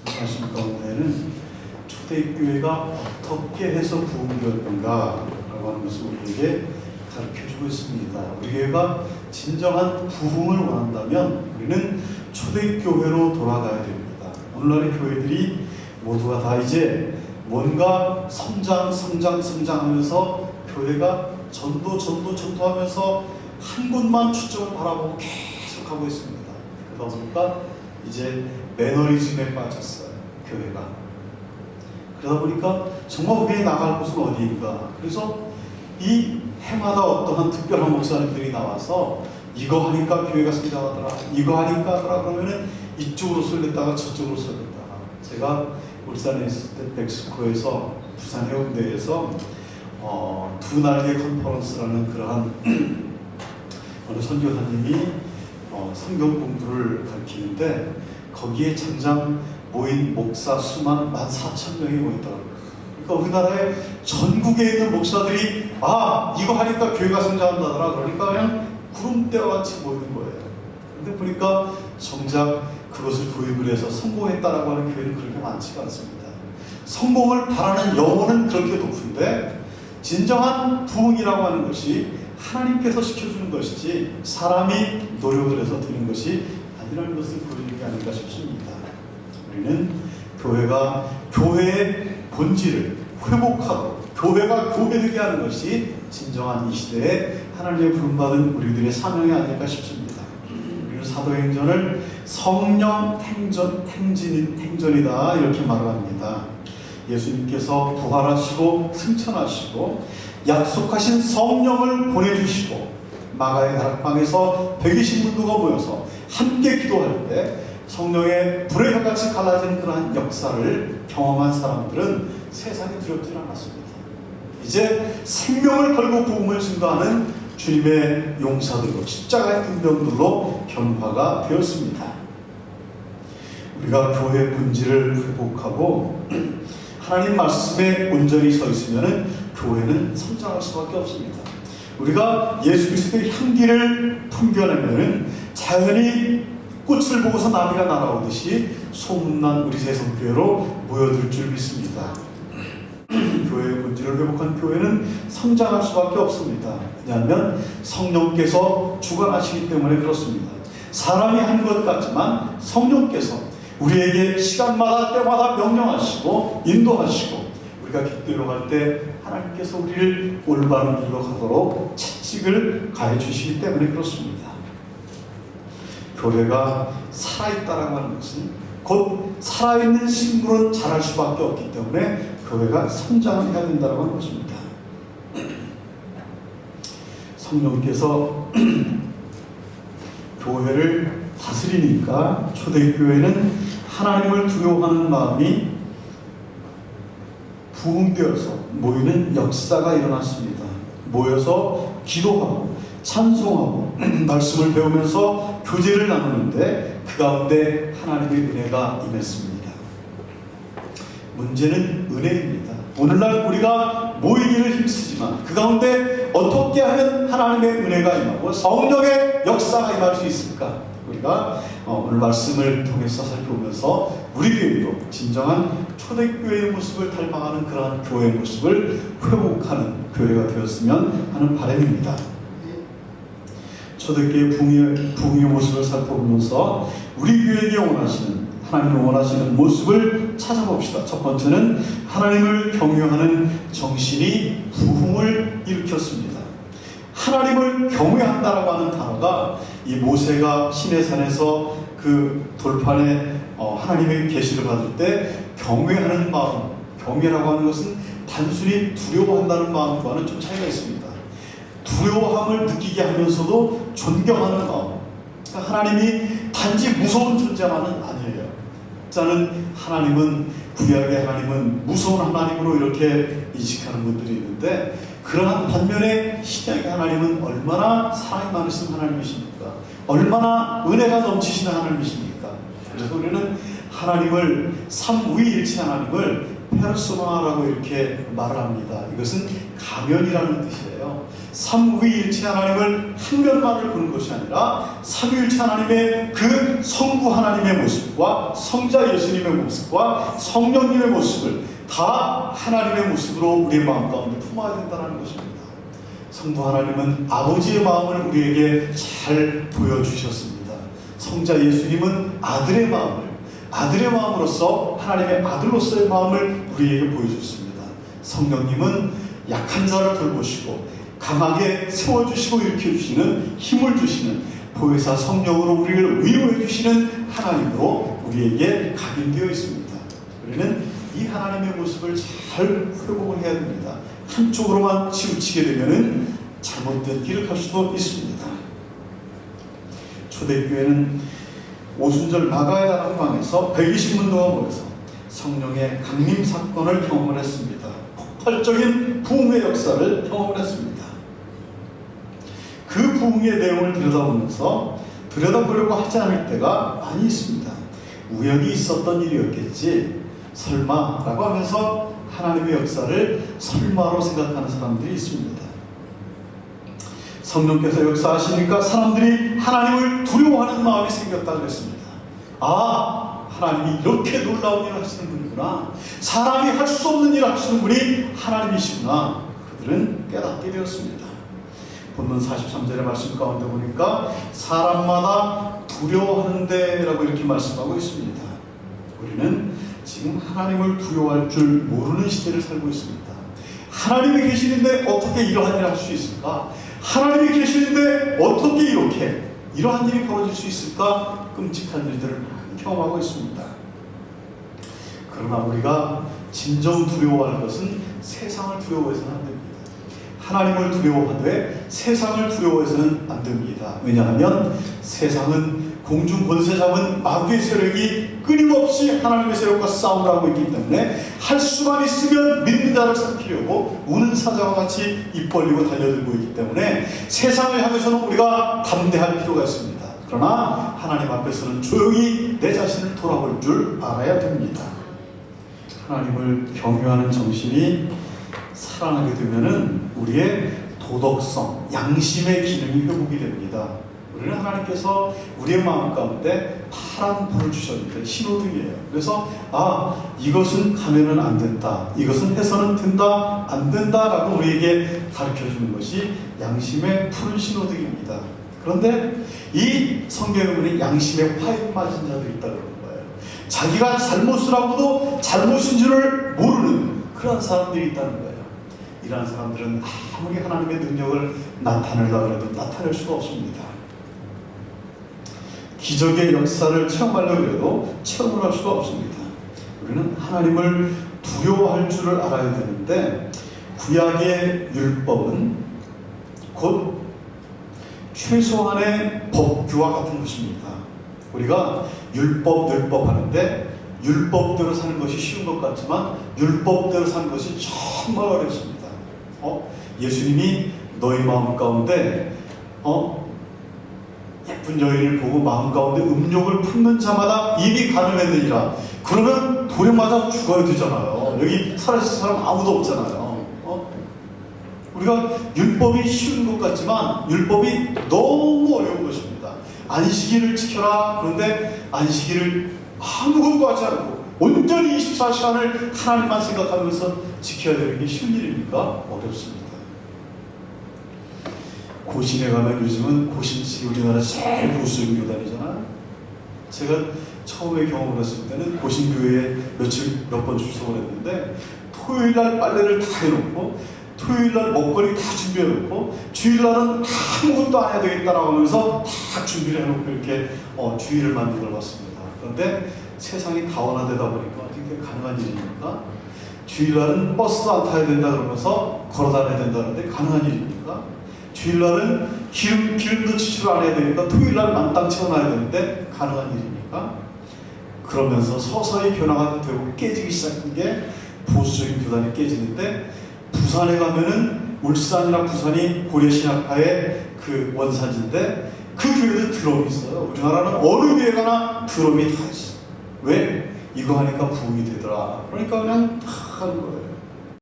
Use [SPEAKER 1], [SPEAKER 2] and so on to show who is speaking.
[SPEAKER 1] 말씀 가운데는 초대교회가 어떻게 해서 부흥되었는가 라고 하는 것을 우리에게 가르쳐주고 있습니다. 우리 교회가 진정한 부흥을 원한다면 우리는 초대교회로 돌아가야 됩니다. 오늘날의 교회들이 모두가 다 이제 뭔가 성장하면서 교회가 전도하면서 한 곳만 초점을 바라보고 계속하고 있습니다. 그러다 보니까 이제 매너리즘에 빠졌어요, 교회가. 그러다 보니까 정말 우리가 나갈 곳은 어디인가. 그래서 이 해마다 어떠한 특별한 목사님들이 나와서 이거 하니까 교회가 성장하더라, 이거 하니까 하더라 그러면은 이쪽으로 쏠렸다가 저쪽으로 쏠렸다가. 제가 울산에 있을 때 멕시코에서 부산 해운대에서 두 날개 컨퍼런스라는 그러한 어느 선교사님이 성경 공부를 가르치는데 거기에 장장 모인 목사 수만 14,000명이 모였더라고요. 그러니까 우리나라에 전국에 있는 목사들이 이거 하니까 교회가 성장한다더라. 그러니까 그냥 구름대와 같이 모이는 거예요. 그런데 보니까 정작 그것을 도입을 해서 성공했다라고 하는 교회는 그렇게 많지가 않습니다. 성공을 바라는 영혼은 그렇게 높은데 진정한 부흥이라고 하는 것이 하나님께서 시켜주는 것이지 사람이 노력을 해서 되는 것이 아니라는 것을 보여주는 게 아닌가 싶습니다. 우리는 교회가 교회의 본질을 회복하고 교회가 교회되게 하는 것이 진정한 이 시대에 하나님의 부름받은 우리들의 사명이 아닐까 싶습니다. 우리는 사도행전을 성령 행전이다 이렇게 말을 합니다. 예수님께서 부활하시고 승천하시고 약속하신 성령을 보내주시고 마가의 다락방에서 120문도가 모여서 함께 기도할 때 성령의 불의 혀같이 갈라지는 그러한 역사를 경험한 사람들은 세상에 두렵지 않았습니다. 이제 생명을 걸고 복음을 증거하는 주님의 용사들로 십자가의 군병들로 변화가 되었습니다. 우리가 교회의 본질을 회복하고 하나님 말씀에 온전히 서 있으면 교회는 성장할 수밖에 없습니다. 우리가 예수 그리스도의 향기를 풍겨내면 자연히 꽃을 보고서 나비가 날아오듯이 소문난 우리 세성교회로 모여들 줄 믿습니다. 교회의 본질을 회복한 교회는 성장할 수밖에 없습니다. 왜냐하면 성령께서 주관하시기 때문에 그렇습니다. 사람이 한 것 같지만 성령께서 우리에게 시간마다 때마다 명령하시고 인도하시고 우리가 기도로 갈 때 하나님께서 우리를 올바른 길로 가도록 채찍을 가해 주시기 때문에 그렇습니다. 교회가 살아있다라고 하는 것은 곧 살아있는 식물은 자랄 수밖에 없기 때문에 교회가 성장을 해야 된다고 하는 것입니다. 성령께서 교회를 다스리니까 초대교회는 하나님을 두려워하는 마음이 부흥되어서 모이는 역사가 일어났습니다. 모여서 기도하고 찬송하고 말씀을 배우면서 교제를 나누는데 그 가운데 하나님의 은혜가 임했습니다. 문제는 은혜입니다. 오늘날 우리가 모이기를 힘쓰지만 그 가운데 어떻게 하면 하나님의 은혜가 임하고 성령의 역사가 임할 수 있을까? 우리가 오늘 말씀을 통해서 살펴보면서 우리 교회도 진정한 초대교회의 모습을 닮아가는 그러한 교회의 모습을 회복하는 교회가 되었으면 하는 바람입니다. 초대교회의 부흥의 모습을 살펴보면서 우리 교회에게 원하시는 하나님을 원하시는 모습을 찾아봅시다. 첫 번째는 하나님을 경외하는 정신이 부흥을 일으켰습니다. 하나님을 경외한다라고 하는 단어가 이 모세가 시내산에서 그 돌판에 하나님의 계시를 받을 때 경외하는 마음, 경외라고 하는 것은 단순히 두려워한다는 마음과는 좀 차이가 있습니다. 두려워함을 느끼게 하면서도 존경하는 마음. 그러니까 하나님이 단지 무서운 존재만은 아니에요. 자는 하나님은 구약의 하나님은 무서운 하나님으로 이렇게 인식하는 분들이 있는데 그러한 반면에 신약의 하나님은 얼마나 사랑이 많으신 하나님이십니까? 얼마나 은혜가 넘치시는 하나님이십니까? 그래서 우리는 하나님을 삼위일체 하나님을 페르소나라고 이렇게 말을 합니다. 이것은 가면이라는 뜻이에요. 삼위일체 하나님을 한 면만을 보는 것이 아니라 삼위일체 하나님의 그 성부 하나님의 모습과 성자 예수님의 모습과 성령님의 모습을 다 하나님의 모습으로 우리의 마음 가운데 품어야 된다는 것입니다. 성부 하나님은 아버지의 마음을 우리에게 잘 보여주셨습니다. 성자 예수님은 아들의 마음으로서 하나님의 아들로서의 마음을 우리에게 보여주셨습니다. 성령님은 약한 자를 돌보시고 강하게 세워주시고 일으켜주시는, 힘을 주시는 보혜사 성령으로 우리를 위로해 주시는 하나님으로 우리에게 각인되어 있습니다. 우리는 이 하나님의 모습을 잘 회복을 해야 됩니다. 한쪽으로만 치우치게 되면 잘못된 길을 갈 수도 있습니다. 초대교회는 오순절 마가야 한방에서 120문 동안 모여서 성령의 강림 사건을 경험을 했습니다. 폭발적인 부흥의 역사를 경험을 했습니다. 그 부흥의 내용을 들여다보려고 하지 않을 때가 많이 있습니다. 우연히 있었던 일이었겠지, 설마라고 하면서 하나님의 역사를 설마로 생각하는 사람들이 있습니다. 성령께서 역사하시니까 사람들이 하나님을 두려워하는 마음이 생겼다고 했습니다. 아, 하나님이 이렇게 놀라운 일을 하시는 분이구나, 사람이 할 수 없는 일을 하시는 분이 하나님이시구나, 그들은 깨닫게 되었습니다. 본문 43절의 말씀 가운데 보니까 사람마다 두려워하는데 라고 이렇게 말씀하고 있습니다. 우리는 지금 하나님을 두려워할 줄 모르는 시대를 살고 있습니다. 하나님이 계시는데 어떻게 이러한 일을 할 수 있을까? 하나님이 계시는데 어떻게 이러한 일이 벌어질 수 있을까? 끔찍한 일들을 많이 경험하고 있습니다. 그러나 우리가 진정 두려워할 것은 세상을 두려워해서는 안 됩니다. 하나님을 두려워하되 세상을 두려워해서는 안 됩니다. 왜냐하면 세상은 공중 권세 잡은 마귀의 세력이 끊임없이 하나님의 세력과 싸움을 하고 있기 때문에 할 수만 있으면 믿는 자를 삼키려고 우는 사자와 같이 입 벌리고 달려들고 있기 때문에 세상을 향해서는 우리가 담대할 필요가 있습니다. 그러나 하나님 앞에서는 조용히 내 자신을 돌아볼 줄 알아야 됩니다. 하나님을 경외하는 정신이 살아나게 되면은 우리의 도덕성, 양심의 기능이 회복이 됩니다. 우리는 하나님께서 우리의 마음 가운데 파란 불을 주셨는데 신호등이에요. 그래서 이것은 가면은 안 된다, 이것은 해서는 된다, 안 된다라고 우리에게 가르쳐주는 것이 양심의 푸른 신호등입니다. 그런데 이 성경에 보면 양심에 화인 맞은 자들이 있다고 그러는 거예요. 자기가 잘못을 하고도 잘못인 줄을 모르는 그런 사람들이 있다는 거예요. 이러한 사람들은 아무리 하나님의 능력을 나타내려고 해도 나타낼 수가 없습니다. 기적의 역사를 체험하려고 해도 체험을 할 수가 없습니다. 우리는 하나님을 두려워할 줄을 알아야 되는데, 구약의 율법은 곧 최소한의 법규와 같은 것입니다. 우리가 율법 하는데 율법대로 사는 것이 쉬운 것 같지만 율법대로 사는 것이 정말 어렵습니다. 예수님이 너희 마음 가운데 예쁜 여인을 보고 마음 가운데 음욕을 품는 자마다 입이 가늠했느니라. 그러면 돌에 맞아 죽어야 되잖아요. 여기 살아있을 사람 아무도 없잖아요. 우리가 율법이 쉬운 것 같지만 율법이 너무 어려운 것입니다. 안식일을 지켜라. 그런데 안식일을 아무것도 하지 않고 온전히 24시간을 하나님만 생각하면서 지켜야 되는 게 쉬운 일입니까? 어렵습니다. 고신에 가면 요즘은 고신식이 우리나라 제일 보수적인 교단이잖아요. 제가 처음에 경험을 했을 때는 고신교회에 몇 번 출석을 했는데 토요일날 빨래를 다 해놓고 토요일날 먹거리 다 준비해놓고 주일날은 아무것도 안 해야 되겠다라고 하면서 다 준비를 해놓고 이렇게 주일을 만든 걸 봤습니다. 그런데 세상이 다원화되다 보니까 어떻게 가능한 일입니까? 주일날은 버스도 안 타야 된다 그러면서 걸어 다녀야 된다는데 가능한 일입니까? 주일날은 기름도 지출 안 해야 되니까 토요일날 만땅 채워놔야 되는데 가능한 일입니까? 그러면서 서서히 변화가 되고 깨지기 시작한 게 보수적인 교단이 깨지는데, 부산에 가면은 울산이나 부산이 고려신학파의 그 원산지인데 그 교회도 드럼이 있어요. 우리나라는 어느 교회 가나 드럼이 다 있어요. 왜? 이거 하니까 부흥이 되더라. 그러니까 그냥 다 하는 거예요.